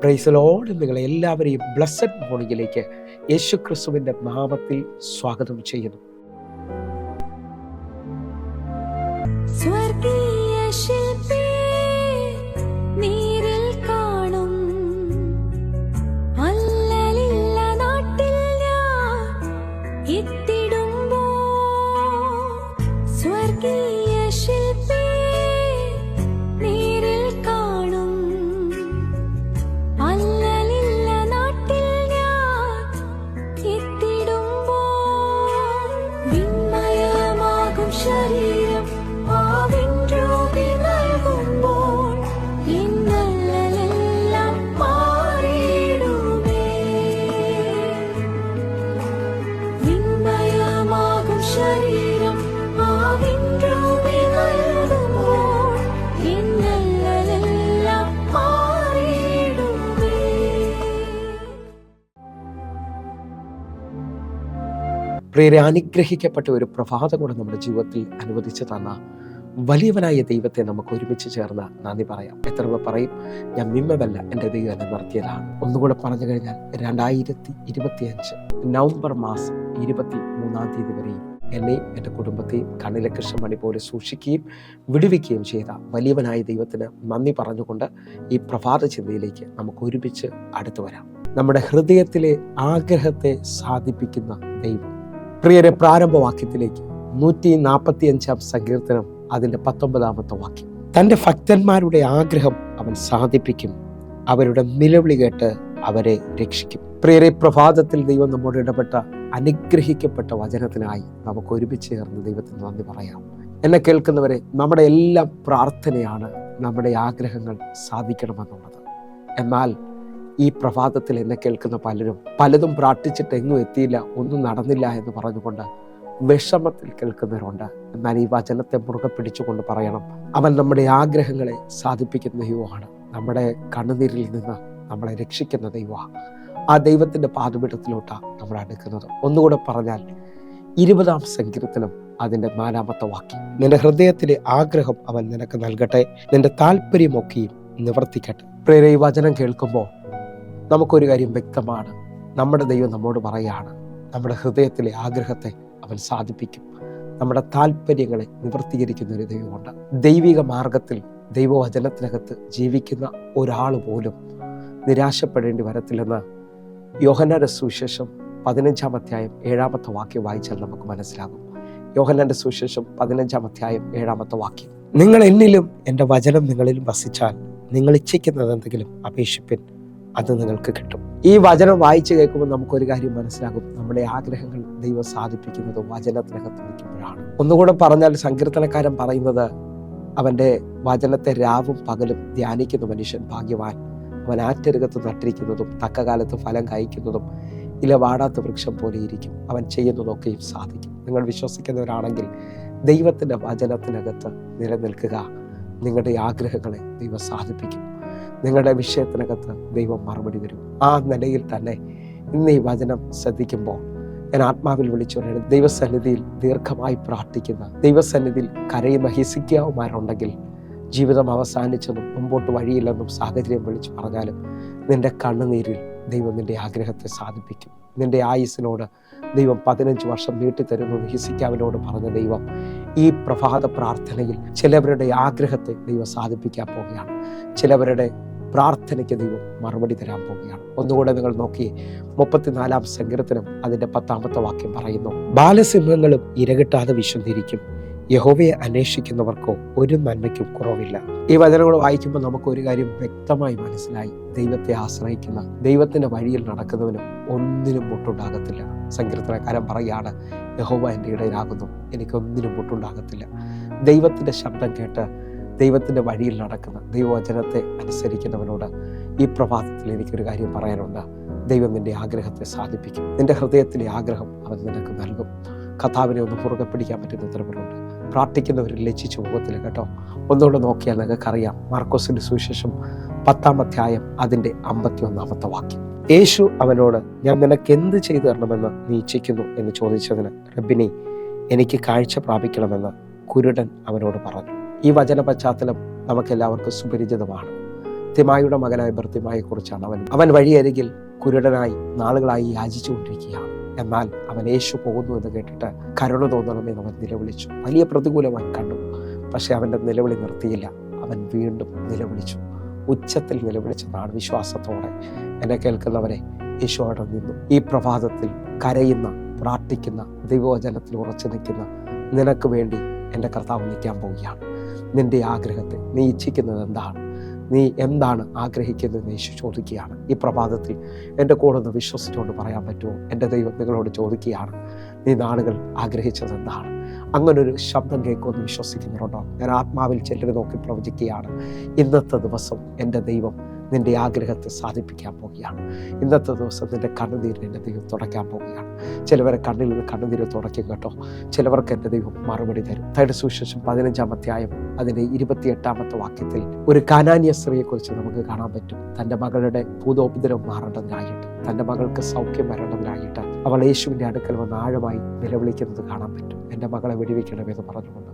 Praise the Lord. നിങ്ങളെ എല്ലാവരെയും blessed മോർണിംഗിലേക്ക് യേശു ക്രിസ്തുവിൻ്റെ നാമത്തിൽ സ്വാഗതം ചെയ്യുന്നു. സ്വർഗീയ ശില്പി നീരിൽ കാണും അല്ലലില്ല നാട്ടിൽ ഞാൻ എത്തിടുമ്പോ, സ്വർഗീയ ശില്പി നീരിൽ കാണും അല്ലലില്ല നാട്ടിൽ ഞാൻ എത്തിടുമ്പോ, വിണ്മയമാകും ശരീരം പ്രിയരെ, അനുഗ്രഹിക്കപ്പെട്ട ഒരു പ്രഭാതം കൂടെ നമ്മുടെ ജീവിതത്തിൽ അനുവദിച്ചു തന്ന വലിയവനായ ദൈവത്തെ നമുക്ക് ഒരുമിച്ച് ചേർന്ന് നന്ദി പറയാം. എത്ര പേർ പറയും, ഞാൻ മിമ്മതല്ല, എൻ്റെ ദൈവം എന്നെ നടത്തിയതാണ്. ഒന്നുകൂടെ പറഞ്ഞു കഴിഞ്ഞാൽ 2025 നവംബർ മാസം 23 വരെയും എന്നെയും എൻ്റെ കുടുംബത്തെയും കണ്ണിലെ കൃഷ്ണമണി പോലെ സൂക്ഷിക്കുകയും വിടുവിക്കുകയും ചെയ്ത വലിയവനായ ദൈവത്തിന് നന്ദി പറഞ്ഞുകൊണ്ട് ഈ പ്രഭാത ചിന്തയിലേക്ക് നമുക്ക് ഒരുമിച്ച് അടുത്തു വരാം. നമ്മുടെ ഹൃദയത്തിലെ ആഗ്രഹത്തെ സാധിപ്പിക്കുന്ന ദൈവം. പ്രിയരെ, പ്രാരംഭവാക്യത്തിലേക്ക് 145 സങ്കീർത്തനം അതിൻ്റെ 19 വാക്യം. തൻ്റെ ഭക്തന്മാരുടെ ആഗ്രഹം അവൻ സാധിപ്പിക്കും, അവരുടെ നിലവിളി കേട്ട് അവരെ രക്ഷിക്കും. പ്രിയരെ, പ്രഭാതത്തിൽ ദൈവം നമ്മോട് ഇടപെട്ട അനുഗ്രഹിക്കപ്പെട്ട വചനത്തിനായി നമുക്ക് ഒരുമിച്ച് ചേർന്ന് ദൈവത്തിന് നന്ദി പറയാം. എന്നെ കേൾക്കുന്നവരെ, നമ്മുടെ എല്ലാം പ്രാർത്ഥനയാണ് നമ്മുടെ ആഗ്രഹങ്ങൾ സാധിക്കണമെന്നുള്ളത്. എന്നാൽ ഈ പ്രഭാതത്തിൽ എന്നെ കേൾക്കുന്ന പലതും പ്രാർത്ഥിച്ചിട്ട് എങ്ങും എത്തിയില്ല, ഒന്നും നടന്നില്ല എന്ന് പറഞ്ഞുകൊണ്ട് വിഷമത്തിൽ കേൾക്കുന്നവരുണ്ട്. എന്നാൽ ഈ വചനത്തെ മുറുകെ പിടിച്ചുകൊണ്ട് പറയണം, അവൻ നമ്മുടെ ആഗ്രഹങ്ങളെ സാധിപ്പിക്കുന്ന ദൈവമാണ്. നമ്മുടെ കണ്ണുനീരിൽ നിന്ന് നമ്മളെ രക്ഷിക്കുന്ന ദൈവമാണ്. ആ ദൈവത്തിൻ്റെ പാദപീഠത്തിലോട്ടാണ് നമ്മൾ അടുക്കുന്നത്. ഒന്നുകൂടെ പറഞ്ഞാൽ 20 സങ്കീർത്തനം അതിൻ്റെ 4 വാക്യം. നിന്റെ ഹൃദയത്തിലെ ആഗ്രഹം അവൻ നിനക്ക് നൽകട്ടെ, നിന്റെ താല്പര്യമൊക്കെയും നിവർത്തിക്കട്ടെ. പ്രിയരെ, ഈ വചനം കേൾക്കുമ്പോൾ നമുക്കൊരു കാര്യം വ്യക്തമാണ്. നമ്മുടെ ദൈവം നമ്മോട് പറയാണ്, നമ്മുടെ ഹൃദയത്തിലെ ആഗ്രഹത്തെ അവൻ സാധിപ്പിക്കും, നമ്മുടെ താല്പര്യങ്ങളെ നിവർത്തീകരിക്കുന്ന ഒരു ദൈവമുണ്ട്. ദൈവിക മാർഗത്തിൽ ദൈവവചനത്തിനകത്ത് ജീവിക്കുന്ന ഒരാൾ പോലും നിരാശപ്പെടേണ്ടി വരത്തില്ലെന്ന് യോഹന്നാന്റെ സുവിശേഷം 15 വാക്യം വായിച്ചാൽ നമുക്ക് മനസ്സിലാകും. യോഹന്നാന്റെ സുവിശേഷം 15 വാക്യം. നിങ്ങൾ എന്നിലും എൻ്റെ വചനം നിങ്ങളിലും വസിച്ചാൽ നിങ്ങൾ ഇച്ഛിക്കുന്നത് എന്തെങ്കിലും അപേക്ഷിപ്പിൻ, അത് നിങ്ങൾക്ക് കിട്ടും. ഈ വചനം വായിച്ചു കേൾക്കുമ്പോൾ നമുക്കൊരു കാര്യം മനസ്സിലാകും, നമ്മുടെ ആഗ്രഹങ്ങൾ ദൈവം സാധിപ്പിക്കുന്നത് വചനത്തിനകത്ത് നിൽക്കുമ്പോഴാണ്. ഒന്നുകൂടെ പറഞ്ഞാൽ, സങ്കീർത്തനക്കാരൻ പറയുന്നത്, അവൻ്റെ വചനത്തെ രാവും പകലും ധ്യാനിക്കുന്ന മനുഷ്യൻ ഭാഗ്യവാൻ. അവൻ ആറ്റരുകത്ത് നട്ടിരിക്കുന്നതും തക്കകാലത്ത് ഫലം കായ്ക്കുന്നതും ഇല വാടാത്ത വൃക്ഷം പോലെ ഇരിക്കും, അവൻ ചെയ്യുന്നതൊക്കെയും സാധിക്കും. നിങ്ങൾ വിശ്വസിക്കുന്നവരാണെങ്കിൽ ദൈവത്തിൻ്റെ വചനത്തിനകത്ത് നിലനിൽക്കുക. നിങ്ങളുടെ ആഗ്രഹങ്ങളെ ദൈവം സാധിപ്പിക്കും. നിങ്ങളുടെ വിഷയത്തിനകത്ത് ദൈവം മറുപടി തരും. ആ നിലയിൽ തന്നെ ഇന്ന് ഈ വചനം ശ്രദ്ധിക്കുമ്പോൾ ഞാൻ ആത്മാവിൽ വിളിച്ചു പറയുന്നത്, ദൈവസന്നിധിയിൽ ദീർഘമായി പ്രാർത്ഥിക്കുന്ന, ദൈവസന്നിധിയിൽ കരയുന്ന ഹിസ്കിയാവുമാരുണ്ടെങ്കിൽ, ജീവിതം അവസാനിച്ചെന്നും മുമ്പോട്ട് വഴിയില്ലെന്നും സാഹചര്യം വിളിച്ചു പറഞ്ഞാലും നിന്റെ കണ്ണുനീരിൽ ദൈവം നിന്റെ ആഗ്രഹത്തെ സാധിപ്പിക്കും. നിന്റെ ആയുസ്സിനോട് ദൈവം 15 വർഷം നീട്ടിത്തരുന്നു ഹിസ്കിയാവിനോട് പറഞ്ഞ ദൈവം ഈ പ്രഭാത പ്രാർത്ഥനയിൽ ചിലവരുടെ ആഗ്രഹത്തെ ദൈവം സാധിപ്പിക്കാൻ പോവുകയാണ്. ചിലവരുടെ പ്രാർത്ഥനയ്ക്ക് ദൈവം മറുപടി തരാൻ പോവുകയാണ്. ഒന്നുകൂടെ നിങ്ങൾ നോക്കിയേ, 34 സങ്കീർത്തനം അതിൻ്റെ 10 വാക്യം പറയുന്നു, ബാലസിംഹങ്ങളും ഇരകിട്ടാതെ വിശന്നിരിക്കും, യഹോവയെ അന്വേഷിക്കുന്നവർക്കോ ഒരു നന്മയ്ക്കും കുറവില്ല. ഈ വചനങ്ങൾ വായിക്കുമ്പോൾ നമുക്കൊരു കാര്യം വ്യക്തമായി മനസ്സിലായി, ദൈവത്തെ ആശ്രയിക്കുന്ന, ദൈവത്തിൻ്റെ വഴിയിൽ നടക്കുന്നവനും ഒന്നിനും മുട്ടുണ്ടാകത്തില്ല. സങ്കീർത്തനക്കാരൻ പറയുകയാണ്, യഹോവ എൻ്റെ ഇടയിലാകുന്നു, എനിക്കൊന്നിനും മുട്ടുണ്ടാകത്തില്ല. ദൈവത്തിൻ്റെ ശബ്ദം കേട്ട് ദൈവത്തിൻ്റെ വഴിയിൽ നടക്കുന്ന, ദൈവവചനത്തെ അനുസരിക്കുന്നവനോട് ഈ പ്രഭാതത്തിൽ എനിക്കൊരു കാര്യം പറയാനുണ്ട്. ദൈവം നിൻ്റെ ആഗ്രഹത്തെ സാധിപ്പിക്കും. നിൻ്റെ ഹൃദയത്തിലെ ആഗ്രഹം അവൻ നിനക്ക് നൽകും. കർത്താവിനെ ഒന്ന് മുറുകെ പിടിക്കാൻ പറ്റുന്ന ഉത്തരവുകളുണ്ട്. പ്രാർത്ഥിക്കുന്നവരിൽ ലജ്ജിച്ചു പോകത്തില്ല കേട്ടോ. ഒന്നുകൂടെ നോക്കിയാൽ നിങ്ങൾക്കറിയാം, മാർക്കോസിന്റെ സുവിശേഷം 10 അതിൻ്റെ 51 വാക്യം. യേശു അവനോട്, ഞാൻ നിനക്ക് എന്ത് ചെയ്തു തരണമെന്ന് നീ ഇച്ഛിക്കുന്നു എന്ന് ചോദിച്ചതിന്, റബ്ബിനി, എനിക്ക് കാഴ്ച പ്രാപിക്കണമെന്ന് കുരുടൻ അവനോട് പറഞ്ഞു. ഈ വചന പശ്ചാത്തലം നമുക്കെല്ലാവർക്കും സുപരിചിതമാണ്. തിമായിയുടെ മകനായ ബർത്തിമായെക്കുറിച്ചാണ്. അവൻ വഴിയരികിൽ കുരുടനായി നാളുകളായി യാചിച്ചുകൊണ്ടിരിക്കുകയാണ്. എന്നാൽ അവൻ യേശു പോകുന്നു എന്ന് കേട്ടിട്ട് കരുണ തോന്നണമെന്ന് അവൻ നിലവിളിച്ചു. വലിയ പ്രതികൂലമായി കണ്ടു. പക്ഷെ അവൻ്റെ നിലവിളി നിർത്തിയില്ല. അവൻ വീണ്ടും നിലവിളിച്ചു. ഉച്ചത്തിൽ നിലവിളിച്ചതാണ് വിശ്വാസത്തോടെ. എന്നെ കേൾക്കുന്നവരെ, യേശു അവിടെ നിന്നു. ഈ പ്രഭാതത്തിൽ കരയുന്ന, പ്രാർത്ഥിക്കുന്ന, ദൈവവചനത്തിൽ ഉറച്ചു നിൽക്കുന്ന നിനക്ക് വേണ്ടി എൻ്റെ കർത്താവ് നിൽക്കാൻ പോവുകയാണ്. നിന്റെ ആഗ്രഹത്തെ നീ ഇച്ഛിക്കുന്നത് എന്താണ്? നീ എന്താണ് ആഗ്രഹിക്കുന്നതെന്ന് യേശു ചോദിക്കുകയാണ്. ഈ പ്രഭാതത്തിൽ എൻ്റെ കൂടെ ഒന്ന് വിശ്വസിച്ചുകൊണ്ട് പറയാൻ പറ്റുമോ? എൻ്റെ ദൈവം നിങ്ങളോട് ചോദിക്കുകയാണ്, നീ നാളുകൾ ആഗ്രഹിച്ചത് എന്താണ്? അങ്ങനൊരു ശബ്ദം കേൾക്കുമെന്ന് വിശ്വസിക്കുന്നുണ്ടോ? ഞാൻ ആത്മാവിൽ ചിലരെ നോക്കി പ്രവചിക്കുകയാണ്. ഇന്നത്തെ ദിവസം എൻ്റെ ദൈവം നിന്റെ ആഗ്രഹത്തെ സാധിപ്പിക്കാൻ പോവുകയാണ്. ഇന്നത്തെ ദിവസം നിന്റെ കണ്ണുനീരിന് എൻ്റെ ദൈവം തുടയ്ക്കാൻ പോവുകയാണ്. ചിലവരെ കണ്ണിൽ നിന്ന് കണ്ണുനീര് തുടയ്ക്കും കേട്ടോ. ചിലവർക്ക് എൻ്റെ ദൈവം മറുപടി തരും. മത്തായിയുടെ സുവിശേഷം 15-ാം അധ്യായം അതിൻ്റെ 28-ാമത്തെ വാക്യത്തിൽ ഒരു കാനാന്യ സ്ത്രീയെക്കുറിച്ച് നമുക്ക് കാണാൻ പറ്റും. തൻ്റെ മകളുടെ ഭൂതോപദ്രവം മാറേണ്ടതിനായിട്ട്, തൻ്റെ മകൾക്ക് സൗഖ്യം വരേണ്ടതിനായിട്ട് അവൾ യേശുവിൻ്റെ അടുക്കൽ വന്ന് ആഴമായി നിലവിളിക്കുന്നത് കാണാൻ പറ്റും. എൻ്റെ മകളെ വെടിവെക്കണമെന്ന് പറഞ്ഞുകൊണ്ട്.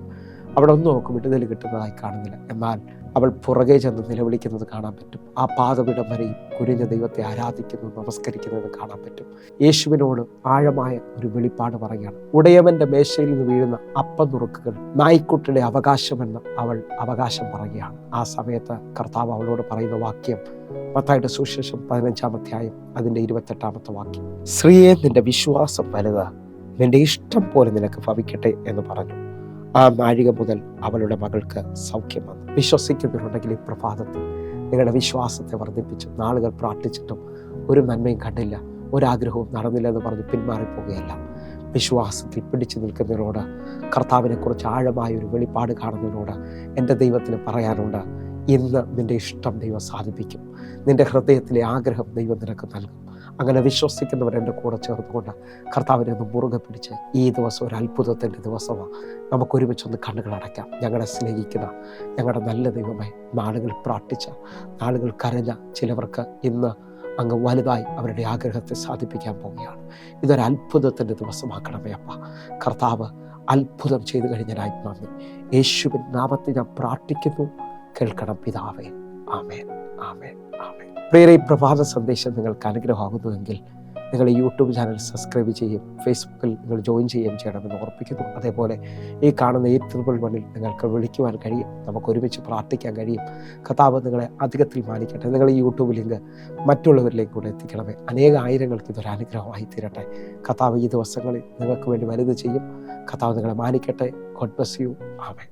അവിടെ ഒന്നും അവൾക്ക് വിടുതൽ കിട്ടുന്നതായി കാണുന്നില്ല. എന്നാൽ അവൾ പുറകെ ചെന്ന് നിലവിളിക്കുന്നത് കാണാൻ പറ്റും. ആ പാദപീഠം വരെയും കുരിഞ്ഞ ദൈവത്തെ ആരാധിക്കുന്നത്, നമസ്കരിക്കുന്നത് കാണാൻ പറ്റും. യേശുവിനോട് ആഴമായ ഒരു വെളിപ്പാട് പറയുകയാണ്. ഉടയവന്റെ മേശയിൽ നിന്ന് വീഴുന്ന അപ്പം നുറുക്കുകൾ നായ്ക്കുട്ടിയുടെ അവകാശമെന്ന് അവൾ അവകാശം പറയുകയാണ്. ആ സമയത്ത് കർത്താവ് അവളോട് പറയുന്ന വാക്യം മത്തായിയുടെ സുവിശേഷം 15-ാം അധ്യായം അതിൻ്റെ 28-ാമത്തെ വാക്യം. സ്ത്രീയെ, നിന്റെ വിശ്വാസം വലുത്, നിന്റെ ഇഷ്ടം പോലെ നിനക്ക് ഭവിക്കട്ടെ എന്ന് പറഞ്ഞു. ആ നാഴിക മുതൽ അവളുടെ മകൾക്ക് സൗഖ്യം വന്നു. വിശ്വസിക്കുന്നുണ്ടെങ്കിൽ ഈ പ്രഭാതത്തിൽ നിങ്ങളുടെ വിശ്വാസത്തെ വർദ്ധിപ്പിച്ചു. നാളുകൾ പ്രാർത്ഥിച്ചിട്ടും ഒരു നന്മയും കണ്ടില്ല, ഒരാഗ്രഹവും നടന്നില്ല എന്ന് പറഞ്ഞ് പിന്മാറിപ്പോവുകയല്ല. വിശ്വാസത്തിൽ പിടിച്ചു നിൽക്കുന്നതിനോട്, കർത്താവിനെ കുറിച്ച് ആഴമായ ഒരു വെളിപ്പാട് കാണുന്നതിനോട് എൻ്റെ ദൈവത്തിന് പറയാനുണ്ട്, ഇന്ന് നിന്റെ ഇഷ്ടം ദൈവം സാധിപ്പിക്കും. നിന്റെ ഹൃദയത്തിലെ ആഗ്രഹം ദൈവം നിനക്ക് നൽകും. അങ്ങനെ വിശ്വസിക്കുന്നവർ എൻ്റെ കൂടെ ചേർന്നുകൊണ്ട് കർത്താവിനെ ഒന്ന് മുറുകെ പിടിച്ച് ഈ ദിവസം ഒരു അത്ഭുതത്തിൻ്റെ ദിവസമാണ്. നമുക്കൊരുമിച്ചൊന്ന് കണ്ണുകൾ അടയ്ക്കാം. ഞങ്ങളെ സ്നേഹിക്കുന്ന ഞങ്ങളുടെ നല്ല ദൈവമേ, നാളുകൾ പ്രാർത്ഥിച്ച, നാളുകൾ കരഞ്ഞ ചിലവർക്ക് ഇന്ന് അങ്ങ് വലുതായി അവരുടെ ആഗ്രഹത്തെ സാധിപ്പിക്കാൻ പോവുകയാണ്. ഇതൊരു അത്ഭുതത്തിൻ്റെ ദിവസമാക്കണമേ അപ്പ. കർത്താവ് അത്ഭുതം ചെയ്തു കഴിഞ്ഞാൽ നന്ദി. യേശുവിൻ നാമത്തിൽ ഞാൻ പ്രാർത്ഥിക്കുന്നു, കേൾക്കണം പിതാവേ. ആമേൻ, ആമേൻ, ആമേൻ. പ്രിയരേ, ഈ പ്രഭാത സന്ദേശം നിങ്ങൾക്ക് അനുഗ്രഹമാകുന്നുവെങ്കിൽ നിങ്ങൾ ഈ യൂട്യൂബ് ചാനൽ സബ്സ്ക്രൈബ് ചെയ്യും, ഫേസ്ബുക്കിൽ നിങ്ങൾ ജോയിൻ ചെയ്യുകയും ചെയ്യണമെന്ന് ഓർപ്പിക്കുന്നു. അതേപോലെ ഈ കാണുന്ന 811 നിങ്ങൾക്ക് വിളിക്കുവാൻ കഴിയും, നമുക്ക് ഒരുമിച്ച് പ്രാർത്ഥിക്കാൻ കഴിയും. കർത്താവ് നിങ്ങളെ അധികത്തിൽ മാനിക്കട്ടെ. നിങ്ങൾ ഈ യൂട്യൂബ് ലിങ്ക് മറ്റുള്ളവരിലേക്ക് കൂടെ എത്തിക്കണമേ. അനേകായിരങ്ങൾക്ക് ഇതൊരു അനുഗ്രഹമായി തീരട്ടെ. കർത്താവ് ഈ ദിവസങ്ങളിൽ നിങ്ങൾക്ക് വേണ്ടി വലുത് ചെയ്യും. കർത്താവ് നിങ്ങളെ മാനിക്കട്ടെ. God bless you. ആമേൻ.